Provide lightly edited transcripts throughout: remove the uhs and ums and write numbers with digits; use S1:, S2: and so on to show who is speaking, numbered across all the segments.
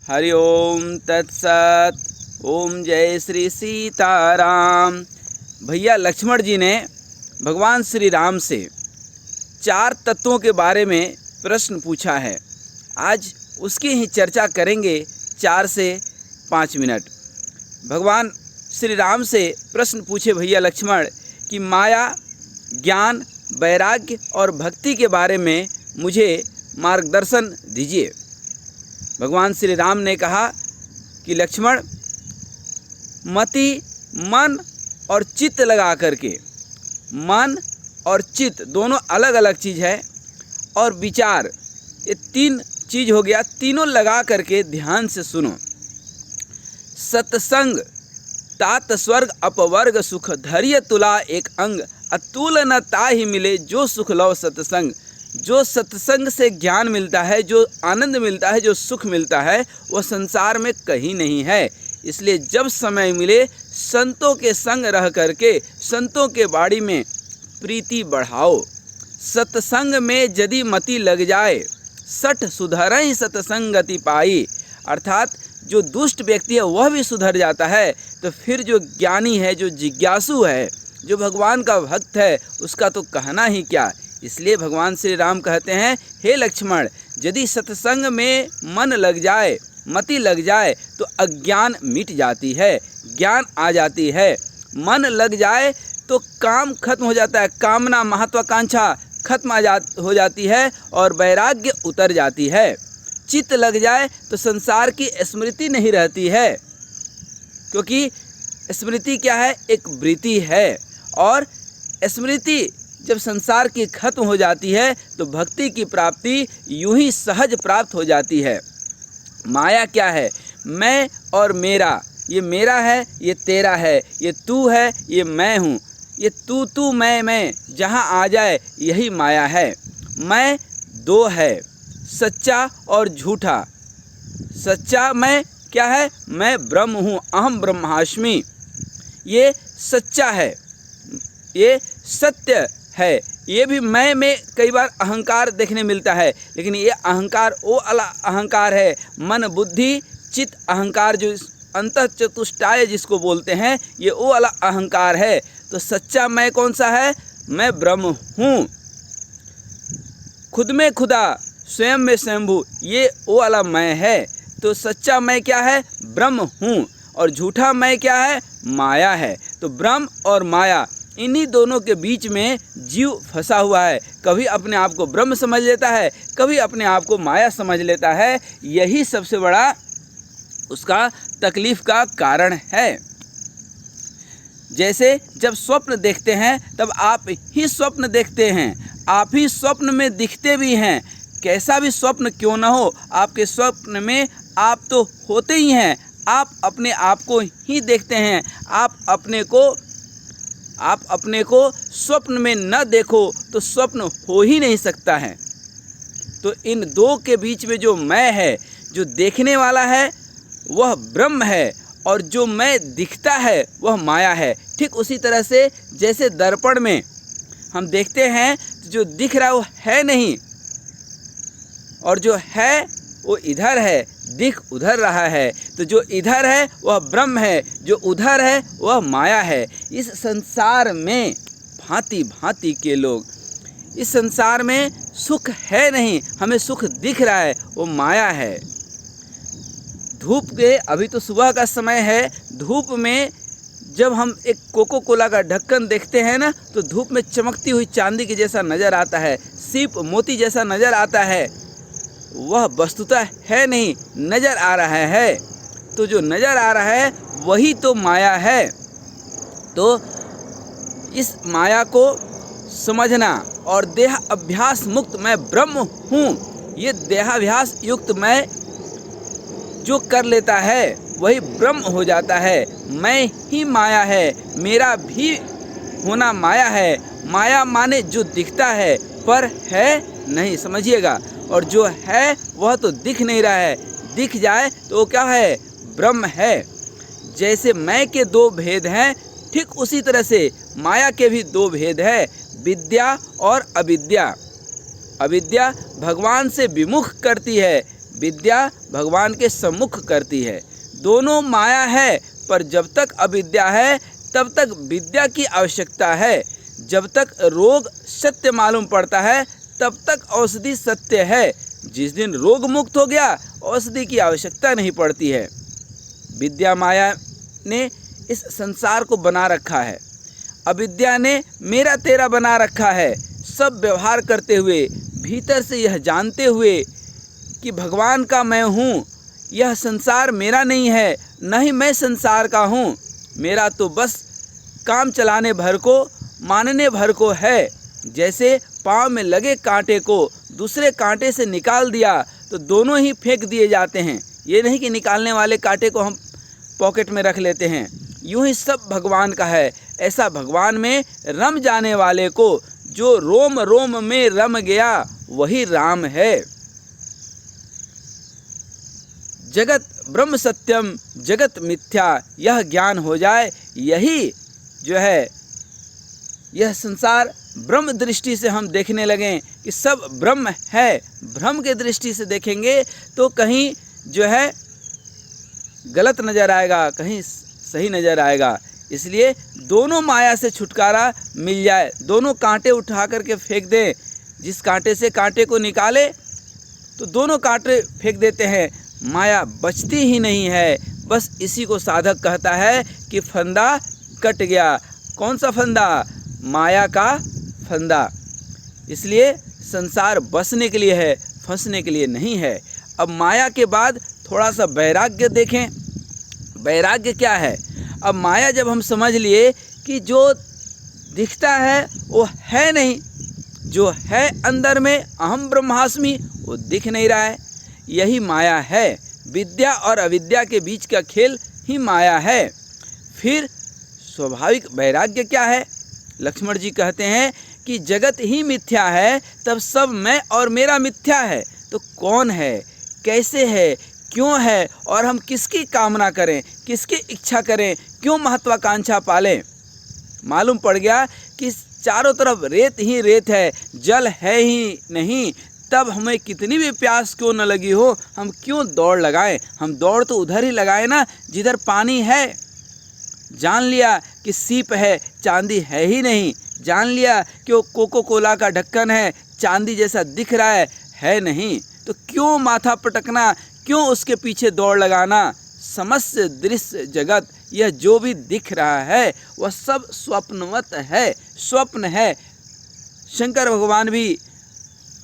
S1: हरि ओम तत्सत। ओम जय श्री सीताराम। भैया लक्ष्मण जी ने भगवान श्री राम से 4 तत्वों के बारे में प्रश्न पूछा है। आज उसकी ही चर्चा करेंगे 4 से 5 मिनट। भगवान श्री राम से प्रश्न पूछे भैया लक्ष्मण कि माया, ज्ञान, वैराग्य और भक्ति के बारे में मुझे मार्गदर्शन दीजिए। भगवान श्री राम ने कहा कि लक्ष्मण, मति, मन और चित्त लगा करके, मन और चित्त दोनों अलग अलग चीज़ है, और विचार, ये 3 चीज़ हो गया। तीनों लगा करके ध्यान से सुनो। सत्संग तात स्वर्ग अपवर्ग सुख, धैर्य तुला एक अंग, अतुल न ताहि मिले जो सुख लव सत्संग। जो सत्संग से ज्ञान मिलता है, जो आनंद मिलता है, जो सुख मिलता है, वह संसार में कहीं नहीं है। इसलिए जब समय मिले संतों के संग रह करके संतों के बाड़ी में प्रीति बढ़ाओ। सत्संग में यदि मति लग जाए, सठ सुधरहि सत्संगति पाई। अर्थात जो दुष्ट व्यक्ति है वह भी सुधर जाता है, तो फिर जो ज्ञानी है, जो जिज्ञासु है, जो भगवान का भक्त है, उसका तो कहना ही क्या। इसलिए भगवान श्री राम कहते हैं, हे लक्ष्मण, यदि सत्संग में मन लग जाए, मति लग जाए, तो अज्ञान मिट जाती है, ज्ञान आ जाती है। मन लग जाए तो काम खत्म हो जाता है, कामना, महत्वाकांक्षा खत्म हो जाती है और वैराग्य उतर जाती है। चित्त लग जाए तो संसार की स्मृति नहीं रहती है, क्योंकि स्मृति क्या है? एक वृत्ति है, और स्मृति जब संसार की खत्म हो जाती है तो भक्ति की प्राप्ति यूं ही सहज प्राप्त हो जाती है। माया क्या है? मैं और मेरा। ये मेरा है, ये तेरा है, ये तू है, ये मैं हूँ। ये तू मैं जहाँ आ जाए यही माया है। मैं 2 है, सच्चा और झूठा। सच्चा मैं क्या है? मैं ब्रह्म हूँ, अहम ब्रह्मास्मि। ये सच्चा है, ये सत्य है। ये भी मैं में कई बार अहंकार देखने मिलता है, लेकिन ये अहंकार वो वाला अहंकार है, मन बुद्धि चित्त अहंकार, जो अंतः चतुष्टाय जिसको बोलते हैं, ये वो वाला अहंकार है। तो सच्चा मैं कौन सा है? मैं ब्रह्म हूँ, खुद में खुदा, स्वयं में स्वयंभू, ये वो वाला मैं है। तो सच्चा मैं क्या है? ब्रह्म हूँ। और झूठा मैं क्या है? माया है। तो ब्रह्म और माया, इन्हीं दोनों के बीच में जीव फंसा हुआ है। कभी अपने आप को ब्रह्म समझ लेता है, कभी अपने आप को माया समझ लेता है। यही सबसे बड़ा उसका तकलीफ का कारण है। जैसे जब स्वप्न देखते हैं तब आप ही स्वप्न देखते हैं, आप ही स्वप्न में दिखते भी हैं। कैसा भी स्वप्न क्यों न हो, आपके स्वप्न में आप तो होते ही हैं। आप अपने आप को ही देखते हैं। आप अपने को स्वप्न में न देखो तो स्वप्न हो ही नहीं सकता है। तो इन 2 के बीच में जो मैं है, जो देखने वाला है, वह ब्रह्म है, और जो मैं दिखता है वह माया है। ठीक उसी तरह से जैसे दर्पण में हम देखते हैं तो जो दिख रहा है वो है नहीं, और जो है वो इधर है, दिख उधर रहा है। तो जो इधर है वह ब्रह्म है, जो उधर है वह माया है। इस संसार में भांति भांति के लोग, इस संसार में सुख है नहीं, हमें सुख दिख रहा है, वो माया है। धूप के, अभी तो सुबह का समय है, धूप में जब हम एक कोको कोला का ढक्कन देखते हैं ना, तो धूप में चमकती हुई चांदी के जैसा नज़र आता है, सीप मोती जैसा नज़र आता है। वह वस्तुतः है नहीं, नज़र आ रहा है। तो जो नज़र आ रहा है वही तो माया है। तो इस माया को समझना, और देह अभ्यास मुक्त मैं ब्रह्म हूँ, ये देहाभ्यास युक्त मैं जो कर लेता है वही ब्रह्म हो जाता है। मैं ही माया है, मेरा भी होना माया है। माया माने जो दिखता है पर है नहीं, समझिएगा। और जो है वह तो दिख नहीं रहा है, दिख जाए तो वो क्या है? ब्रह्म है। जैसे मैं के 2 भेद हैं, ठीक उसी तरह से माया के भी 2 भेद है, विद्या और अविद्या। अविद्या भगवान से विमुख करती है, विद्या भगवान के सम्मुख करती है। दोनों माया है, पर जब तक अविद्या है तब तक विद्या की आवश्यकता है। जब तक रोग सत्य मालूम पड़ता है तब तक औषधि सत्य है। जिस दिन रोग मुक्त हो गया, औषधि की आवश्यकता नहीं पड़ती है। विद्या माया ने इस संसार को बना रखा है, अविद्या ने मेरा तेरा बना रखा है। सब व्यवहार करते हुए, भीतर से यह जानते हुए कि भगवान का मैं हूँ, यह संसार मेरा नहीं है, न ही मैं संसार का हूँ। मेरा तो बस काम चलाने भर को, मानने भर को है। जैसे पाँव में लगे कांटे को दूसरे कांटे से निकाल दिया तो दोनों ही फेंक दिए जाते हैं। ये नहीं कि निकालने वाले कांटे को हम पॉकेट में रख लेते हैं। यूं ही सब भगवान का है। ऐसा भगवान में रम जाने वाले को, जो रोम रोम में रम गया, वही राम है। जगत ब्रह्म सत्यम, जगत मिथ्या, यह ज्ञान हो जाए, यही जो है यह संसार ब्रह्म दृष्टि से हम देखने लगें कि सब ब्रह्म है। ब्रह्म के दृष्टि से देखेंगे तो कहीं जो है गलत नज़र आएगा, कहीं सही नज़र आएगा। इसलिए दोनों माया से छुटकारा मिल जाए। दोनों कांटे उठा करके फेंक दें। जिस कांटे से कांटे को निकाले तो दोनों कांटे फेंक देते हैं, माया बचती ही नहीं है। बस इसी को साधक कहता है कि फंदा कट गया। कौन सा फंदा? माया का फंदा। इसलिए संसार बसने के लिए है, फंसने के लिए नहीं है। अब माया के बाद थोड़ा सा वैराग्य देखें। वैराग्य क्या है? अब माया जब हम समझ लिए कि जो दिखता है वो है नहीं, जो है अंदर में अहम ब्रह्मास्मि, वो दिख नहीं रहा है, यही माया है। विद्या और अविद्या के बीच का खेल ही माया है। फिर स्वाभाविक वैराग्य क्या है? लक्ष्मण जी कहते हैं कि जगत ही मिथ्या है, तब सब मैं और मेरा मिथ्या है। तो कौन है, कैसे है, क्यों है, और हम किसकी कामना करें, किसकी इच्छा करें, क्यों महत्वाकांक्षा पालें? मालूम पड़ गया कि चारों तरफ रेत ही रेत है, जल है ही नहीं। तब हमें कितनी भी प्यास क्यों न लगी हो, हम क्यों दौड़ लगाएं? हम दौड़ तो उधर ही लगाएं ना जिधर पानी है। जान लिया कि सीप है, चांदी है ही नहीं। जान लिया कि वो कोको कोला का ढक्कन है, चांदी जैसा दिख रहा है नहीं। तो क्यों माथा पटकना, क्यों उसके पीछे दौड़ लगाना? समस्त दृश्य जगत, यह जो भी दिख रहा है वह सब स्वप्नवत है, स्वप्न है। शंकर भगवान भी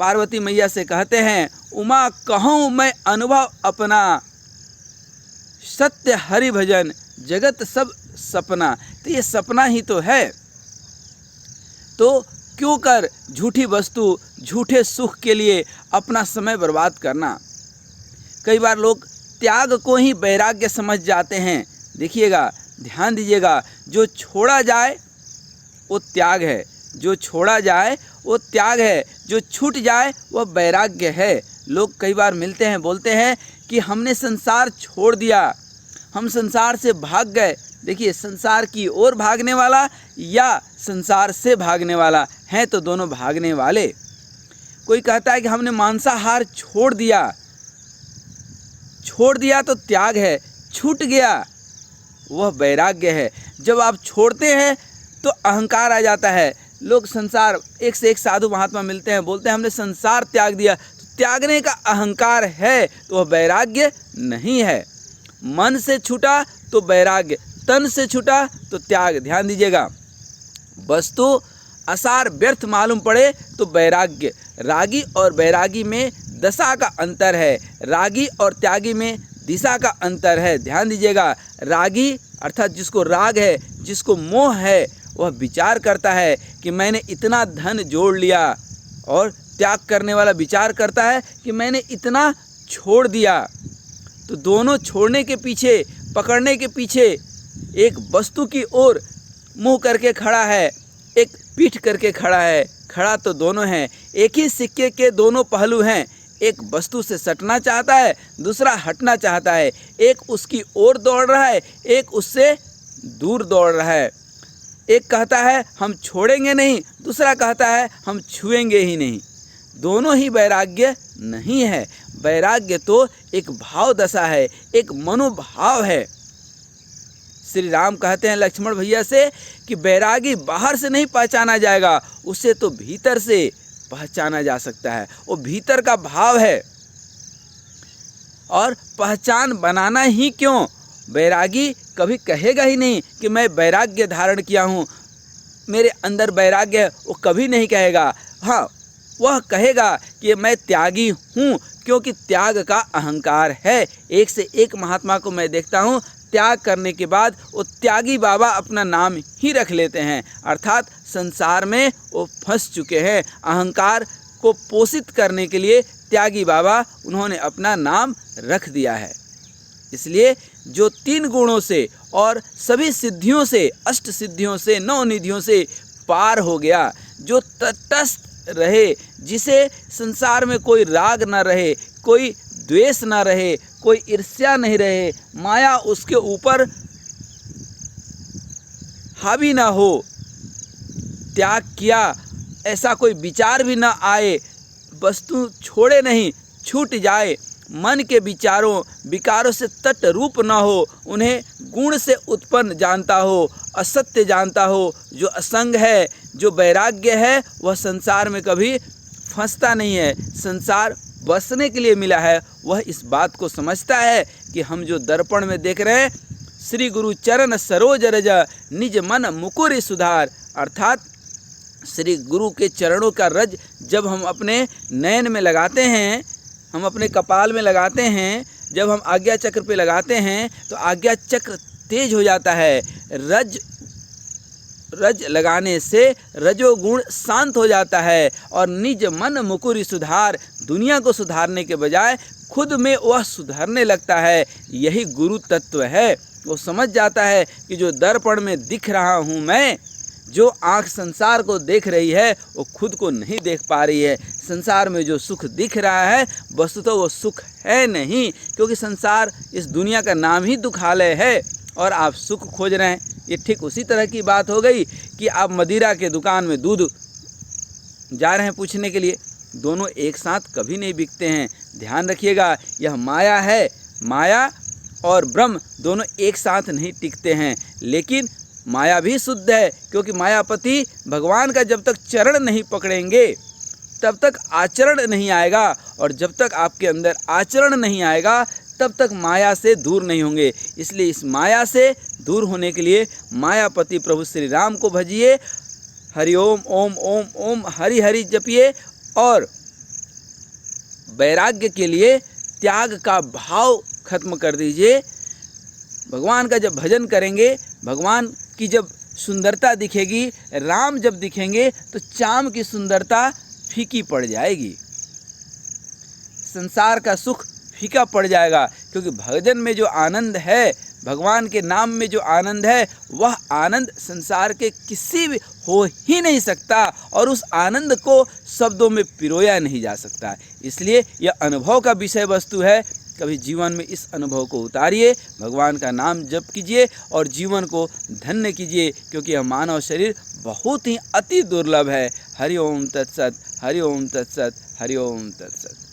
S1: पार्वती मैया से कहते हैं, उमा कहूँ मैं अनुभव अपना, सत्य हरि भजन जगत सब सपना। तो ये सपना ही तो है। तो क्यों कर झूठी वस्तु, झूठे सुख के लिए अपना समय बर्बाद करना? कई बार लोग त्याग को ही वैराग्य समझ जाते हैं। देखिएगा, ध्यान दीजिएगा, जो छोड़ा जाए वो त्याग है, जो छोड़ा जाए वो त्याग है, जो छूट जाए वह वैराग्य है। लोग कई बार मिलते हैं, बोलते हैं कि हमने संसार छोड़ दिया, हम संसार से भाग गए। देखिए, संसार की ओर भागने वाला या संसार से भागने वाला है, तो दोनों भागने वाले। कोई कहता है कि हमने मांसाहार छोड़ दिया, छोड़ दिया तो त्याग है, छूट गया वह वैराग्य है। जब आप छोड़ते हैं तो अहंकार आ जाता है। लोग संसार, एक से एक साधु महात्मा मिलते हैं, बोलते हैं हमने संसार त्याग दिया, तो त्यागने का अहंकार है, तो वह वैराग्य नहीं है। मन से छूटा तो वैराग्य, तन से छूटा तो त्याग। ध्यान दीजिएगा, वस्तु असार व्यर्थ मालूम पड़े तो वैराग्य। रागी और वैरागी में दशा का अंतर है, रागी और त्यागी में दिशा का अंतर है। ध्यान दीजिएगा, रागी अर्थात जिसको राग है, जिसको मोह है, वह विचार करता है कि मैंने इतना धन जोड़ लिया, और त्याग करने वाला विचार करता है कि मैंने इतना छोड़ दिया। तो दोनों छोड़ने के पीछे, पकड़ने के पीछे एक वस्तु की ओर मुँह करके खड़ा है, एक पीठ करके खड़ा है। खड़ा तो दोनों हैं, एक ही सिक्के के दोनों पहलू हैं। एक वस्तु से सटना चाहता है, दूसरा हटना चाहता है। एक उसकी ओर दौड़ रहा है, एक उससे दूर दौड़ रहा है। एक कहता है हम छोड़ेंगे नहीं, दूसरा कहता है हम छुएंगे ही नहीं। दोनों ही वैराग्य नहीं है। वैराग्य तो एक भाव दशा है, एक मनोभाव है। श्री राम कहते हैं लक्ष्मण भैया से कि वैरागी बाहर से नहीं पहचाना जाएगा, उसे तो भीतर से पहचाना जा सकता है। वो भीतर का भाव है। और पहचान बनाना ही क्यों, वैरागी कभी कहेगा ही नहीं कि मैं वैराग्य धारण किया हूँ, मेरे अंदर वैराग्य है, वो कभी नहीं कहेगा। हाँ, वह कहेगा कि मैं त्यागी हूँ, क्योंकि त्याग का अहंकार है। एक से एक महात्मा को मैं देखता हूँ, त्याग करने के बाद वो त्यागी बाबा अपना नाम ही रख लेते हैं, अर्थात संसार में वो फंस चुके हैं। अहंकार को पोषित करने के लिए त्यागी बाबा उन्होंने अपना नाम रख दिया है। इसलिए जो 3 गुणों से और सभी सिद्धियों से, अष्ट सिद्धियों से, 9 निधियों से पार हो गया, जो तटस्थ रहे, जिसे संसार में कोई राग ना रहे, कोई द्वेष ना रहे, कोई ईर्ष्या नहीं रहे, माया उसके ऊपर हावी ना हो, त्याग किया ऐसा कोई विचार भी ना आए, वस्तु छोड़े नहीं, छूट जाए, मन के विकारों से तट रूप न हो, उन्हें गुण से उत्पन्न जानता हो, असत्य जानता हो। जो असंग है, जो वैराग्य है, वह संसार में कभी फंसता नहीं है। संसार बसने के लिए मिला है। वह इस बात को समझता है कि हम जो दर्पण में देख रहे हैं, श्री गुरु चरण सरोज रज निज मन मुकुर सुधार, अर्थात श्री गुरु के चरणों का रज जब हम अपने नयन में लगाते हैं, हम अपने कपाल में लगाते हैं, जब हम आज्ञा चक्र पे लगाते हैं तो आज्ञा चक्र तेज हो जाता है। रज लगाने से रजोगुण शांत हो जाता है और निज मन मुकुरी सुधार, दुनिया को सुधारने के बजाय खुद में वह सुधरने लगता है। यही गुरु तत्व है। वो समझ जाता है कि जो दर्पण में दिख रहा हूँ मैं, जो आँख संसार को देख रही है, वो खुद को नहीं देख पा रही है। संसार में जो सुख दिख रहा है, वस्तुतः वो सुख है नहीं, क्योंकि संसार इस दुनिया का नाम ही दुखालय है और आप सुख खोज रहे हैं। ये ठीक उसी तरह की बात हो गई कि आप मदिरा के दुकान में दूध जा रहे हैं पूछने के लिए, दोनों एक साथ कभी नहीं बिकते हैं। ध्यान रखिएगा, यह माया है। माया और ब्रह्म दोनों एक साथ नहीं टिकते हैं। लेकिन माया भी शुद्ध है, क्योंकि मायापति भगवान का जब तक चरण नहीं पकड़ेंगे तब तक आचरण नहीं आएगा, और जब तक आपके अंदर आचरण नहीं आएगा तब तक माया से दूर नहीं होंगे। इसलिए इस माया से दूर होने के लिए मायापति प्रभु श्री राम को भजिए, हरि ओम ओम ओम ओम हरि हरि जपिए, और वैराग्य के लिए त्याग का भाव खत्म कर दीजिए। भगवान का जब भजन करेंगे, भगवान की जब सुंदरता दिखेगी, राम जब दिखेंगे तो चाम की सुंदरता फीकी पड़ जाएगी, संसार का सुख फीका पड़ जाएगा। क्योंकि भजन में जो आनंद है, भगवान के नाम में जो आनंद है, वह आनंद संसार के किसी भी हो ही नहीं सकता, और उस आनंद को शब्दों में पिरोया नहीं जा सकता। इसलिए यह अनुभव का विषय वस्तु है। कभी जीवन में इस अनुभव को उतारिए, भगवान का नाम जप कीजिए और जीवन को धन्य कीजिए, क्योंकि यह मानव शरीर बहुत ही अति दुर्लभ है। हरि ओम तत्सत, हरि ओम तत्सत, हरि ओम तत्सत।